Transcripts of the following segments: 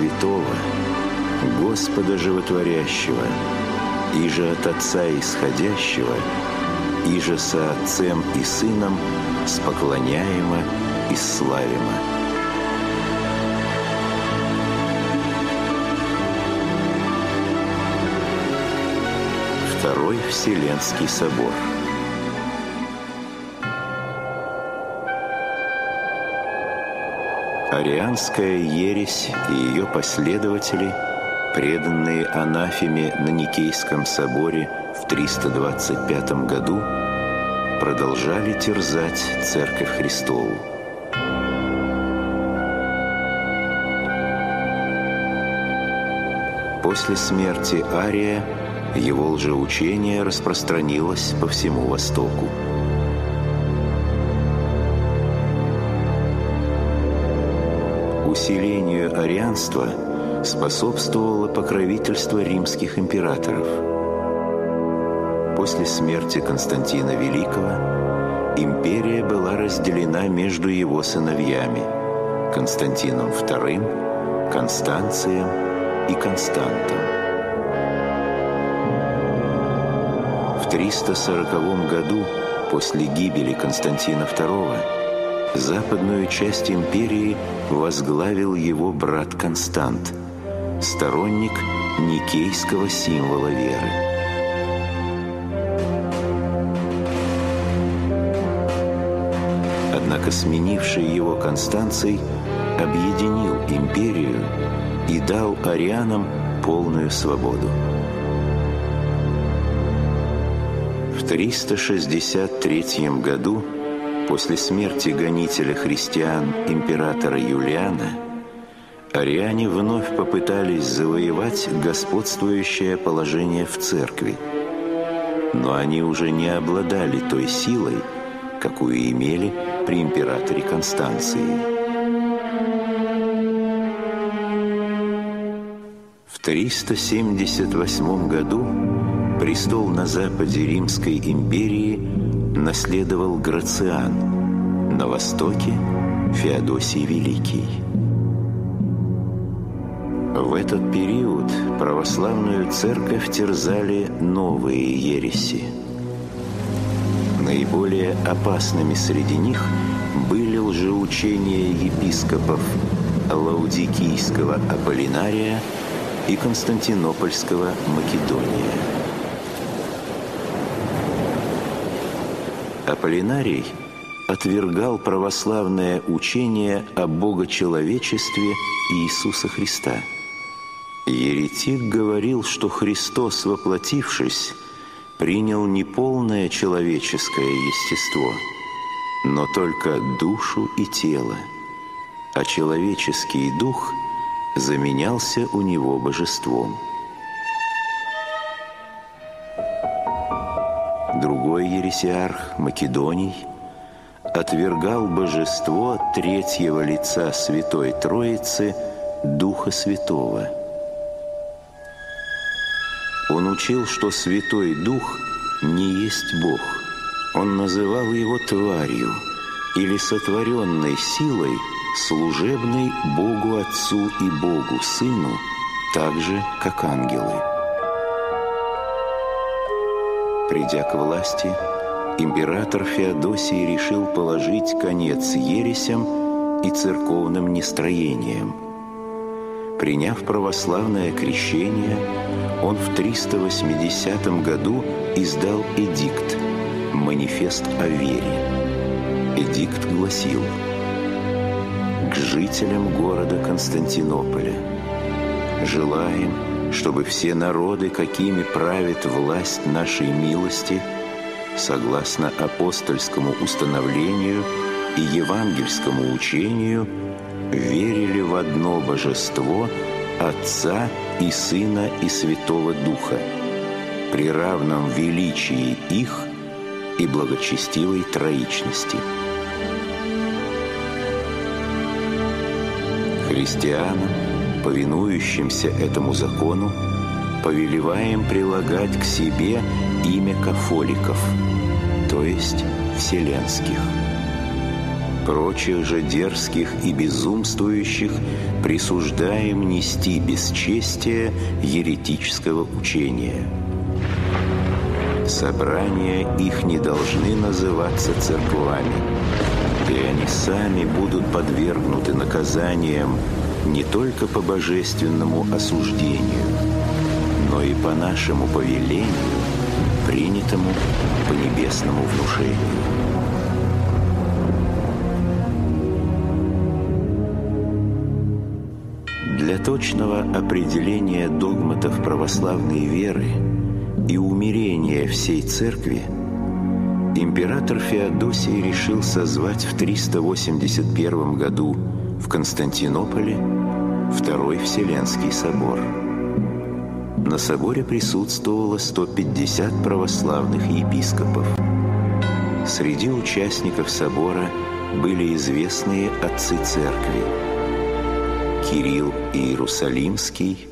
Святого, Господа Животворящего, иже от Отца исходящего, иже со Отцем и Сыном споклоняемо и славимо. Второй Вселенский собор. Арианская ересь и ее последователи, преданные анафеме на Никейском соборе в 325 году, продолжали терзать Церковь Христову. После смерти Ария его лжеучение распространилось по всему Востоку. Усилению арианства способствовало покровительство римских императоров. После смерти Константина Великого империя была разделена между его сыновьями Константином II, Констанцием и Константом. В 340 году, после гибели Константина II, западную часть империи возглавил его брат Констант, сторонник никейского символа веры. Однако сменивший его Констанций объединил империю и дал арианам полную свободу. В 363 году, после смерти гонителя христиан императора Юлиана, ариане вновь попытались завоевать господствующее положение в церкви, но они уже не обладали той силой, какую имели при императоре Констанции. В 378 году престол на западе Римской империи наследовал Грациан, на востоке – Феодосий Великий. В этот период православную церковь терзали новые ереси. Наиболее опасными среди них были лжеучения епископов Лаудикийского Аполлинария и Константинопольского Македония. Аполлинарий отвергал православное учение о богочеловечестве Иисуса Христа. Еретик говорил, что Христос, воплотившись, принял не полное человеческое естество, но только душу и тело, а человеческий дух заменялся у него божеством. Другой ересиарх, Македоний, отвергал божество третьего лица Святой Троицы, Духа Святого. Он учил, что Святой Дух не есть Бог. Он называл его тварью или сотворенной силой, служебной Богу Отцу и Богу Сыну, так же, как ангелы. Придя к власти, император Феодосий решил положить конец ересям и церковным нестроениям. Приняв православное крещение, он в 380 году издал эдикт «Манифест о вере». Эдикт гласил: «К жителям города Константинополя желаем, чтобы все народы, какими правит власть нашей милости, согласно апостольскому установлению и евангельскому учению, верили в одно божество Отца и Сына и Святого Духа, при равном величии их и благочестивой троичности». Христианам, повинующимся этому закону, повелеваем прилагать к себе имя кафоликов, то есть вселенских. прочих же дерзких и безумствующих присуждаем нести бесчестие еретического учения. Собрания их не должны называться церквами, и они сами будут подвергнуты наказаниям не только по божественному осуждению, но и по нашему повелению, принятому по небесному внушению. Для точного определения догматов православной веры и умерения всей церкви император Феодосий решил созвать в 381 году в Константинополе Второй Вселенский собор. На соборе присутствовало 150 православных епископов. Среди участников собора были известные отцы церкви: Кирилл Иерусалимский,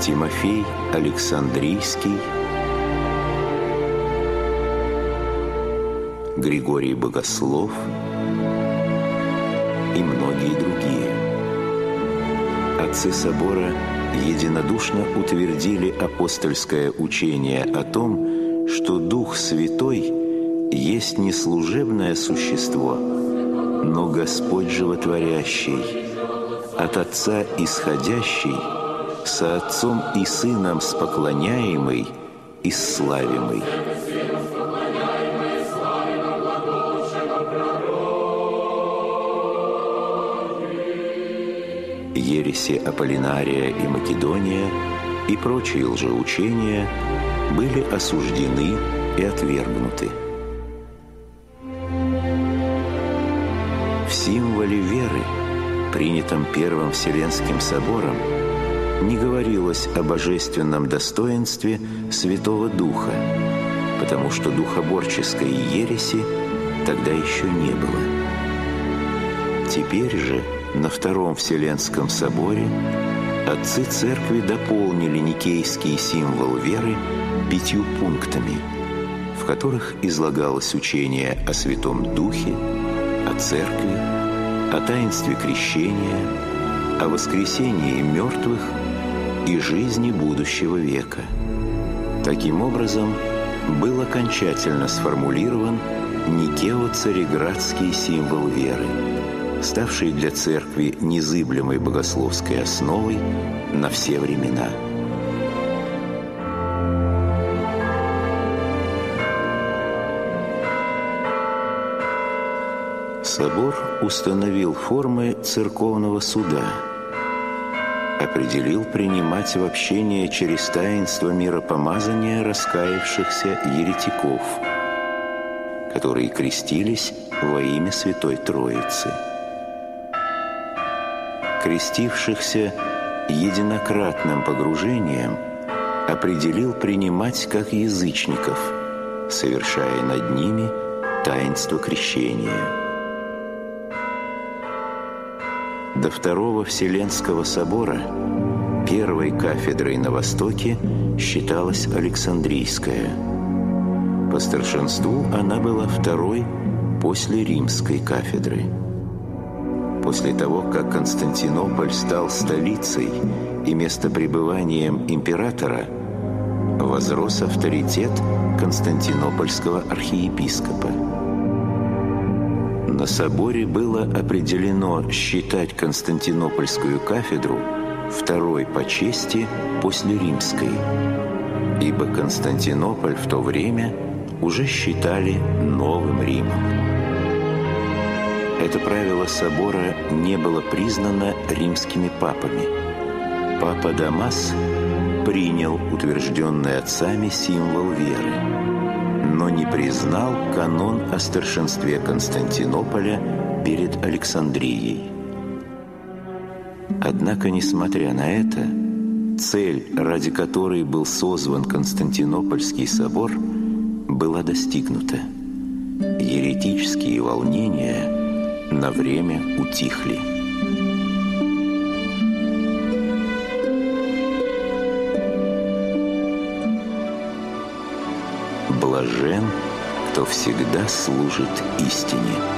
Тимофей Александрийский, Григорий Богослов и многие другие. Отцы собора единодушно утвердили апостольское учение о том, что Дух Святой есть не служебное существо, но Господь животворящий, от Отца исходящий, со Отцом и Сыном споклоняемый и славимый. Ереси Аполлинария и Македония и прочие лжеучения были осуждены и отвергнуты. В символе веры, принятом Первым Вселенским собором, не говорилось о божественном достоинстве Святого Духа, потому что духоборческой ереси тогда еще не было. Теперь же на Втором Вселенском соборе отцы церкви дополнили никейский символ веры 5 пунктами, в которых излагалось учение о Святом Духе, о Церкви, о таинстве крещения, о воскресении мертвых и жизни будущего века. Таким образом, был окончательно сформулирован Никео-Цареградский символ веры, ставший для Церкви незыблемой богословской основой на все времена. Собор установил формы церковного суда, определил принимать в общение через таинство миропомазания раскаявшихся еретиков, которые крестились во имя Святой Троицы. Крестившихся единократным погружением определил принимать как язычников, совершая над ними таинство крещения. До Второго Вселенского собора первой кафедрой на Востоке считалась Александрийская. По старшинству она была второй после Римской кафедры. После того, как Константинополь стал столицей и местопребыванием императора, возрос авторитет константинопольского архиепископа. На соборе было определено считать Константинопольскую кафедру второй по чести после Римской, ибо Константинополь в то время уже считали Новым Римом. Это правило собора не было признано римскими папами. Папа Дамас принял утвержденный отцами символ веры, но не признал канон о старшинстве Константинополя перед Александрией. Однако, несмотря на это, цель, ради которой был созван Константинопольский собор, была достигнута. Еретические волнения на время утихли. Блажен, кто всегда служит истине.